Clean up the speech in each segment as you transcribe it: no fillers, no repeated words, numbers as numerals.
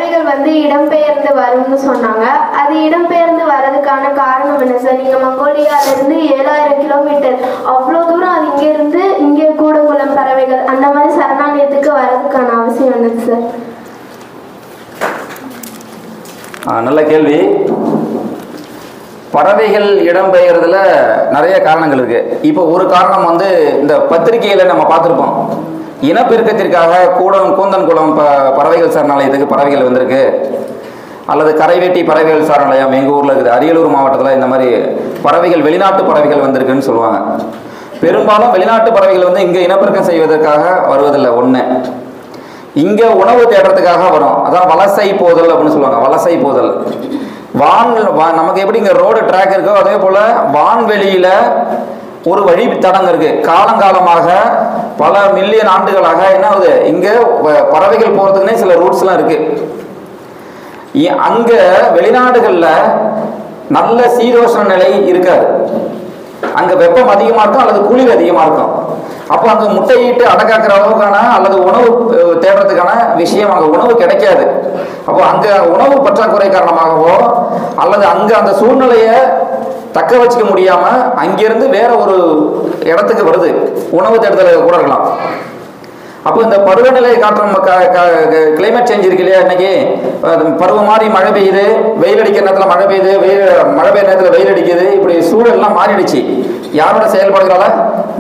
பறவைகள் வந்து இடம்பெயர்ந்து வரும்னு சொன்னாங்க. அது இடம்பெயர்ந்து வர்றதுக்கான காரணம் என்ன சார்? நீங்கள் மங்கோலியாவிலேருந்து 7000 கிலோமீட்டர் அவ்வளோ தூரம் அது இங்கேருந்து இங்கே கூடங்குளம் பறவைகள் அந்த மாதிரி சரணாலயத்துக்கு வர்றதுக்கான அவசியம் என்னது சார்? நல்ல கேள்வி. பறவைகள் இடம்பெயர்றதுல நிறைய காரணங்கள் இருக்கு. இப்போ ஒரு காரணம் வந்து இந்த பத்திரிகையில நம்ம பார்த்துருப்போம், இனப்பெருக்கத்திற்காக கூந்தன்குளம் பறவைகள் சரணாலயத்துக்கு பறவைகள் வந்திருக்கு, அல்லது கரைவேட்டி பறவைகள் சரணாலயம் எங்கள் ஊரில் இருக்குது, அரியலூர் மாவட்டத்தில் இந்த மாதிரி பறவைகள் வெளிநாட்டு பறவைகள் வந்திருக்குன்னு சொல்லுவாங்க. பெரும்பாலும் வெளிநாட்டு பறவைகள் வந்து இங்கே இனப்பெருக்கம் செய்வதற்காக வருவதில்லை. ஒன்று, இங்கே உணவு தேடுறதுக்காக வரும். அதான் வலசை போதல் அப்படின்னு சொல்லுவாங்க. வலசை போதல் நமக்கு எப்படி இங்கே ரோடு ட்ராக் இருக்கோ அதே போல் வான்வெளியில் ஒரு வழி தடங்க இருக்கு. காலங்காலமாக பல மில்லியன் ஆண்டுகளாக என்ன ஆகுது, இங்கே பறவைகள் போகிறதுக்குன்னே சில ரூட்ஸ்லாம் இருக்கு. அங்கே வெளிநாடுகளில் நல்ல சீதோஷ்ண நிலை இருக்காது. அங்கே வெப்பம் அதிகமாக இருக்கும் அல்லது குளிர் அதிகமாக இருக்கும். அப்போ அங்கே முட்டையிட்டு அடக்காக்கிற அளவுக்கான அல்லது உணவு தேடுறதுக்கான விஷயம் அங்கே உணவு கிடைக்காது. அப்போ அங்கே உணவு பற்றாக்குறை காரணமாகவோ அல்லது அங்கே அந்த சூழ்நிலையை தக்க வச்சுக்க முடியாமல் அங்கிருந்து வேற ஒரு இடத்துக்கு வருது, உணவு தேடுதல் கூட இருக்கலாம். அப்போ இந்த பருவநிலை காற்றம் கிளைமேட் சேஞ்ச் இருக்கு இல்லையா, இன்னைக்கு பருவம் மாறி மழை பெய்யுது, வெயில் அடிக்கிற நேரத்தில் மழை பெய்யுது, மழை பெய்யுற நேரத்தில் வெயில் அடிக்குது. இப்படி சூழல்லாம் மாறிடுச்சு. யாரோட செயல்பாடுகளால?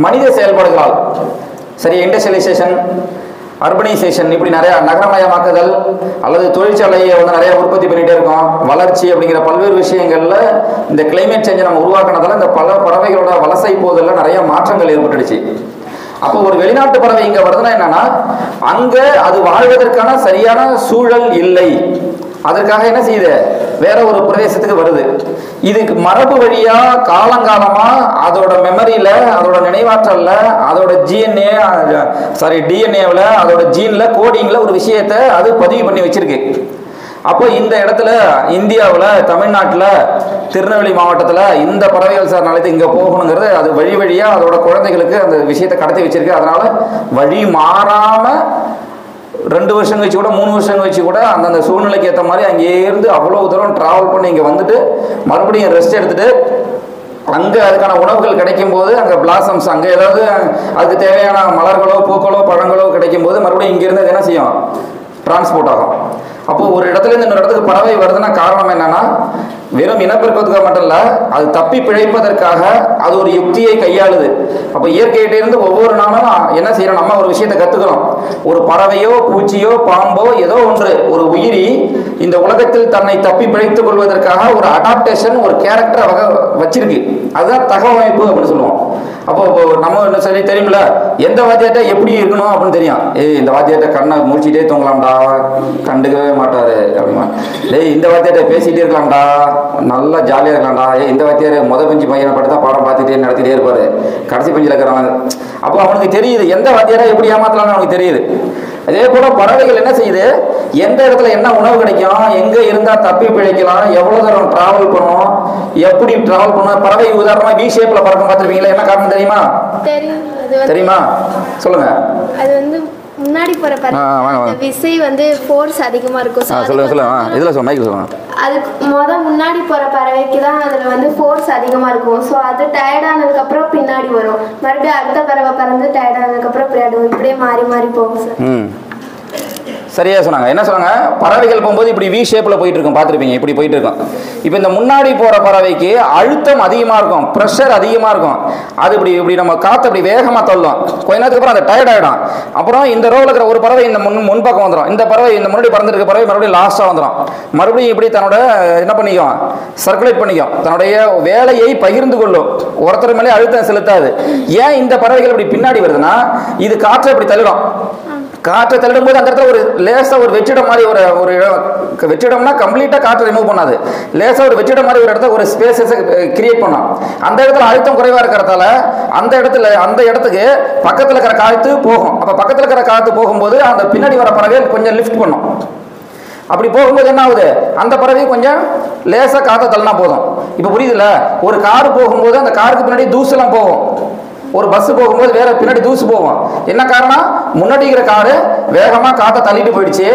மனித செயல்பாடுகளால். சரி, இண்டஸ்ட்ரியலைசேஷன், அர்பனைசேஷன், இப்படி நிறைய நகரமயமாக்குதல் அல்லது தொழிற்சாலையை வந்து நிறைய உற்பத்தி பண்ணிட்டே இருக்கோம், வளர்ச்சி அப்படிங்கிற பல்வேறு விஷயங்கள்ல இந்த கிளைமேட் சேஞ்சை நம்ம உருவாக்குனதால இந்த பல பறவைகளோட வலசை போதல்ல நிறைய மாற்றங்கள் ஏற்பட்டுடுச்சு. அப்போ ஒரு வெளிநாட்டு பறவை இங்க வருதுன்னா என்னன்னா, அங்க அது வாழ்வதற்கான சரியான சூழல் இல்லை. அதற்காக என்ன செய்யுது, வேற ஒரு பிரதேசத்துக்கு வருது. இதுக்கு மரபு வழியா காலங்காலமா அதோட மெமரியில, அதோட நினைவாற்றல்ல, அதோட டிஎன்ஏவில், அதோட ஜீன்ல, கோடிங்ல ஒரு விஷயத்தை அது பதிவு பண்ணி வச்சிருக்கு. அப்போ இந்த இடத்துல இந்தியாவில், தமிழ்நாட்டில், திருநெல்வேலி மாவட்டத்தில் இந்த பறவைகள் சரணாலயத்துக்கு இங்கே போகணுங்கிறது அது வழி வழியாக அதோட குழந்தைகளுக்கு அந்த விஷயத்தை கடத்தி வச்சிருக்கு. அதனால வழி மாறாமல் 2 வருஷம் கழிச்சு கூட 3 வருஷம் கழிச்சு கூட அந்தந்த சூழ்நிலைக்கு ஏற்ற மாதிரி அங்கேருந்து அவ்வளோ தூரம் ட்ராவல் பண்ணி இங்கே வந்துட்டு மறுபடியும் ரெஸ்ட் எடுத்துட்டு அங்கே அதுக்கான உணவுகள் கிடைக்கும் போது, அங்கே பிளாசம்ஸ், அங்கே ஏதாவது அதுக்கு தேவையான மலர்களோ பூக்களோ பழங்களோ கிடைக்கும் போது மறுபடியும் இங்கேருந்து அது என்ன செய்யும், டிரான்ஸ்போர்ட் ஆகும். அப்போ ஒரு இடத்துல இருந்து இன்னொரு இடத்துக்கு பறவை வருதுன்னா காரணம் என்னன்னா, வெறும் இனப்பெருக்கத்துக்காக மட்டும் இல்ல, அது தப்பி பிழைப்பதற்காக அது ஒரு யுக்தியை கையாளுது. அப்போ இயற்கையிட்ட இருந்து ஒவ்வொரு நாளும் என்ன செய்யறோம், நம்ம ஒரு விஷயத்தை கத்துக்கிறோம். ஒரு பறவையோ பூச்சியோ பாம்போ ஏதோ ஒன்று, ஒரு உயிரி இந்த உலகத்தில் தன்னை தப்பி பிழைத்துக் கொள்வதற்காக ஒரு அடாப்டேஷன், ஒரு கேரக்டரை வச்சிருக்கு. அதுதான் தகவமைப்பு அப்படின்னு சொல்லுவோம். அப்போ நம்ம சரி தெரியுமில்ல, எந்த வாத்தியாட்ட எப்படி இருக்கணும் அப்படின்னு தெரியும். இந்த வாத்தியாட்ட கண்ணை முடிச்சுட்டே தூங்கலாம்டா, கண்டுக்கவே மாட்டாரு அப்படிமா. இந்த வாத்தியாட்ட பேசிட்டே இருக்கலாம்டா, நல்லா ஜாலியாக இருக்கலாம்டா. இந்த வாத்தியார் பெஞ்சு பையனை படுத்தா பாடம் பார்த்துட்டே நடத்திட்டே இருப்பாரு, கடைசி பெஞ்சில் இருக்கிறவங்க. அப்போ அவனுக்கு தெரியுது எந்த வாத்தியாரை எப்படி ஏமாத்தலாம்னு அவனுக்கு தெரியுது. அதே போல பறவைகள் என்ன செய்யுது, எந்த இடத்துல என்ன உணவு கிடைக்கும், எங்க இருந்தா தப்பி பிழைக்கலாம், எவ்வளவு தூரம் டிராவல் பண்ணும், எப்படி டிராவல் பண்ணும். பறவை உதாரணமா வி ஷேப்ல பறக்கும் பார்த்துருப்பீங்களா, என்ன காரணம் தெரியுமா? தெரியுமா, சொல்லுங்க. அது வந்து முன்னாடி போற பறவை விசை வந்து ஃபோர்ஸ் அதிகமா இருக்கும். சொல்லுங்க இதுல சொல்லுங்க, மைக்ல சொல்லுங்க. அதுக்கு முன்னாடி போற பறவைக்கு தான் அதுல வந்து ஃபோர்ஸ் அதிகமா இருக்கும். ஸோ அது டயர்ட் ஆனதுக்கு அப்புறம் பின்னாடி வரும், மறுபடியும் அடுத்த பறவை பறந்து டயர்ட் ஆனதுக்கு அப்புறம் பின்னாடி வரும். இப்படியே மாறி மாறி போகும் சார். சரியா சொன்னாங்க. என்ன சொன்னாங்க, பறவைகள் போகும்போது இப்படி வி ஷேப்ல போயிட்டு இருக்கும், பார்த்துருப்பீங்க, இப்படி போயிட்டு இருக்கும். இப்போ இந்த முன்னாடி போற பறவைக்கு அழுத்தம் அதிகமா இருக்கும், ப்ரெஷர் அதிகமா இருக்கும். அது இப்படி நம்ம காற்று அப்படி வேகமா தள்ளும். கொஞ்ச நேரத்துக்கு அப்புறம் அது டயர்ட் ஆயிடும். அப்புறம் இந்த ரோல இருக்கிற ஒரு பறவை இந்த முன்பக்கம் வந்துடும். இந்த பறவை இந்த முன்னாடி பறந்துருக்க பறவை மறுபடியும் லாஸ்டா வந்துடும். மறுபடியும் இப்படி தன்னோட என்ன பண்ணிக்கும், சர்க்குலேட் பண்ணிக்கும், தன்னுடைய வேலையை பகிர்ந்து கொள்ளும். ஒருத்தர் மேலே அழுத்தம் செலுத்தாது. ஏன் இந்த பறவைகள் இப்படி பின்னாடி வருதுன்னா, இது காற்றை இப்படி தள்ளிடும். காற்றை தள்ளிடும் போது அந்த இடத்துல ஒரு லேசா ஒரு வெற்றிடம் மாதிரி ஒரு வெற்றிடம்னா கம்ப்ளீட்டா காற்றை ரிமூவ் பண்ணாது, லேசா ஒரு வெற்றிடம் மாதிரி ஒரு இடத்துல ஒரு ஸ்பேசஸ் கிரியேட் பண்ணும். அந்த இடத்துல அழுத்தம் குறைவா இருக்கிறதால அந்த இடத்துக்கு பக்கத்துல இருக்கிற காற்று போகும். அப்ப பக்கத்துல இருக்கிற காற்று போகும்போது அந்த பின்னாடி வர பறவை கொஞ்சம் லிஃப்ட் பண்ணும். அப்படி போகும்போது என்ன ஆகுது, அந்த பறவை கொஞ்சம் லேசா காற்றை தள்ளினா போதும். இப்ப புரியுதுல, ஒரு கார் போகும்போது அந்த காருக்கு பின்னாடி தூசெல்லாம் போகும். ஒரு பஸ் போகும்போது வேற பின்னாடி தூசு போகும். என்ன காரணம்? முன்னாடி இருக்கிற காரு வேகமா காற்றை தள்ளிட்டு போயிடுச்சு.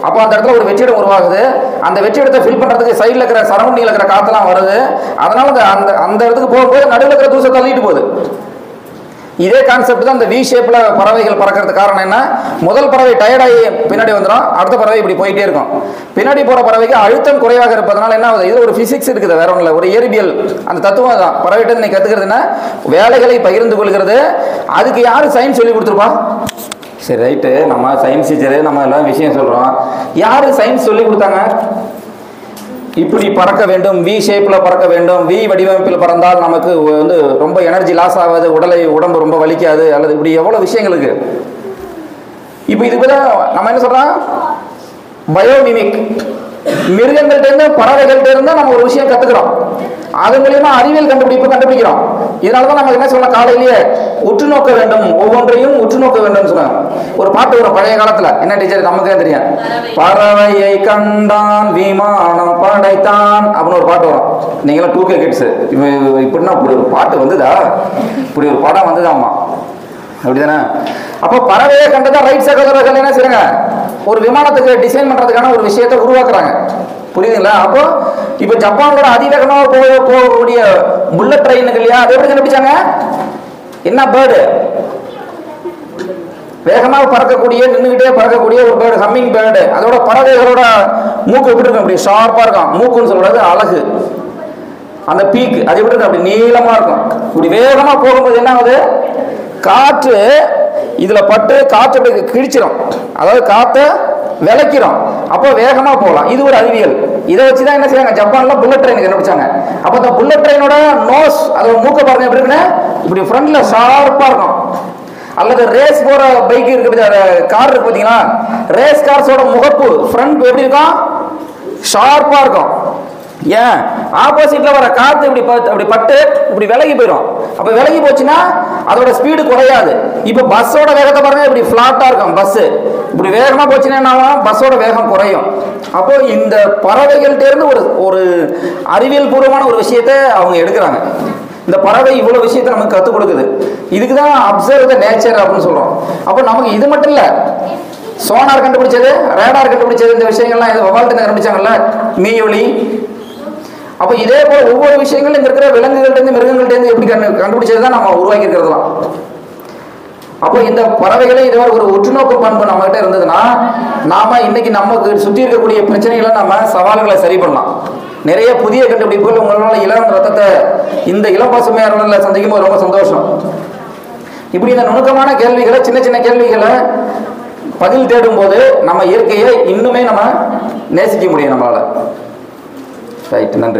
அப்போ அந்த இடத்துல ஒரு வெற்றிடம் உருவாகுது. அந்த வெற்றிடத்தை ஃபில் பண்றதுக்கு சைடில் இருக்கிற சரௌண்டிங்ல இருக்கிற காத்தெல்லாம் வருது. அதனால அந்த அந்த இடத்துக்கு போகும்போது நடுவில் இருக்கிற தூசை தள்ளிட்டு போகுது. இதே கான்செப்ட் தான் இந்த வி ஷேப்ல பறவைகள் பறக்கிறது. காரணம் என்ன? முதல் பறவை டயர்டாகி பின்னாடி வந்துடும், அடுத்த பறவை இப்படி போயிட்டே இருக்கும். பின்னாடி போற பறவைக்கு அழுத்தம் குறைவாக இருப்பதனால என்ன ஆகுது? இது ஒரு பிசிக்ஸ் இருக்குது, வேற ஒன்றும் இல்லை, ஒரு இயற்பியல். அந்த தத்துவம் தான் பறவைகிட்ட நீ கத்துக்கிறதுனா வேலைகளை பகிர்ந்து கொள்கிறது. அதுக்கு யாரு சயின்ஸ் சொல்லி கொடுத்துருப்பா? சரி ரைட்டு, நம்ம சயின்ஸ் டீச்சரு நம்ம எல்லாம் விஷயம் சொல்றோம். யாரு சயின்ஸ் சொல்லி கொடுத்தாங்க? இப்படி பறக்க வேண்டும், வி ஷேப்ல பறக்க வேண்டும், வி வடிவமைப்பில் பறந்தால் நமக்கு வந்து ரொம்ப எனர்ஜி லாஸ் ஆகாது, உடம்பு ரொம்ப வலிக்காது, அல்லது இப்படி எவ்வளவு விஷயங்களுக்கு. இப்போ இதுக்கு நம்ம என்ன சொல்றோம்? பயோமிமிக். மிருகங்கள்ட்ட இருந்து பறவைகள்ட்ட இருந்து நம்ம ஒரு விஷயம் கத்துக்கிறோம். அது மூலியமா அறிவியல் கண்டுபிடிக்கிறோம். இதனாலதான் நம்ம என்ன சொல்லலாம், காலையிலேயே உற்று நோக்க வேண்டும், ஒவ்வொன்றையும் உற்று நோக்க வேண்டும் சொன்னாங்க. ஒரு பாட்டு வரும் பழைய காலத்துல, என்ன டீச்சர் நமக்கே தெரியும், பறவையை கண்டான் விமானம் படைத்தான் அப்படின்னு ஒரு பாட்டு வரும். நீங்களாம் 2K கிட்ஸ், இப்படின்னா இப்படி ஒரு பாட்டு வந்துதா, இப்படி ஒரு படம் வந்துதாமா, அப்படிதானே? அப்போ பறவையை கண்டதா ரைட் சகோதரர்கள் என்ன செய்றாங்க, ஒரு விமானத்துக்கு டிசைன் பண்றதுக்கான ஒரு விஷயத்தை உருவாக்குறாங்க. புரியுதுங்களா? அப்போ இப்ப ஜப்பானோட அதிவேகமாக போகக்கூடிய புல்லட் ட்ரெயினுக்கு இல்லையா, அதை எப்படி கண்டுபிடிச்சாங்க? என்ன பேர்டு? வேகமாக பறக்கக்கூடிய, நின்றுகிட்டே பறக்கக்கூடிய ஒரு பேர்டு, ஹம்மிங் பேர்டு. அதோட பறவைகளோட மூக்கு எப்படி இருக்கும்? அப்படி ஷார்ப்பா இருக்கும். மூக்குன்னு சொல்றது அழகு. அந்த பீக் அது எப்படி இருக்கும்? அப்படி நீளமா இருக்கும். இப்படி வேகமா போகும்போது என்ன ஆகுது? காற்று இதுல பட்டு காற்று அப்படி கிழிச்சிடும், அதாவது காற்றை விளக்கிறோம். அப்போ வேகமா போகலாம். இது ஒரு அறிவியல். இதை வச்சுதான் என்ன செய்யாங்க, ஜப்பான்ல புல்லட் ட்ரெயின் கண்டுபிடிச்சாங்க. அப்போ அந்த புல்லட் ட்ரெயினோட நோஸ், அதோட மூக்க பாருங்க எப்படி இருக்குன்னு, இப்படி ஃப்ரண்ட்ல ஷார்ப்பா இருக்கும். அல்லது ரேஸ் போற பைக் இருக்கு, கார் இருக்கு பாத்தீங்களா, ரேஸ் கார்ஸோட முகப்பு ஃப்ரண்ட் எப்படி இருக்கும்? ஷார்ப்பா இருக்கும். ஏன்? ஆப்போசிட்ல வர காத்து இப்படி பட்டு இப்படி விலகி போயிடும். அப்ப விலகி போச்சுன்னா அதோட ஸ்பீடு குறையாது. இப்ப பஸ்ஸோட வேகத்தை பாருங்க, இப்படி பிளாட்டா இருக்கும். பஸ் இப்படி வேகமா போச்சுன்னா என்ன ஆகும்? பஸ்ஸோட வேகம் குறையும். அப்போ இந்த பறவைகள்ட்ட இருந்து ஒரு அறிவியல் பூர்வமான ஒரு விஷயத்தை அவங்க எடுக்கிறாங்க. இந்த பறவை இவ்வளவு விஷயத்தை நமக்கு கற்றுக் கொடுக்குது. இதுக்குதான் அப்சர்வ் த நேச்சர் அப்படின்னு சொல்றோம். அப்போ நமக்கு இது மட்டும் இல்ல, சோனார் கண்டுபிடிச்சது, ரேடார் கண்டுபிடிச்சது, இந்த விஷயங்கள்லாம் இது வவால்ட்டு கண்டுபிடிச்சாங்கல்ல, மீயொலி. அப்போ இதே போல ஒவ்வொரு விஷயங்களும் இங்க இருக்கிற விலங்குகள்ட்ட இருந்து மிருகங்கள்ட்ட இருந்து எப்படி கண்டுபிடிச்சதுதான் நம்ம உருவாக்கி இருக்கிறதுலாம். அப்போ இந்த பறவைகளே இதே ஒரு உற்றுநோக்கு பண்பு நம்ம கிட்ட இருந்ததுன்னா, நாம இன்னைக்கு நமக்கு சுற்றி இருக்கக்கூடிய பிரச்சனைகளை நம்ம சவால்களை சரி பண்ணலாம். நிறைய புதிய கண்டுபிடிப்புகள் உங்களால இளம் ரத்தத்தை இந்த இளம் பசுமையாளர்களை சந்திக்கும் போது ரொம்ப சந்தோஷம். இப்படி இந்த நுணுக்கமான கேள்விகளை, சின்ன சின்ன கேள்விகளை பதில் தேடும் போது நம்ம இயற்கையை இன்னுமே நம்ம நேசிக்க முடியும் நம்மளால. ரைட், நன்றி.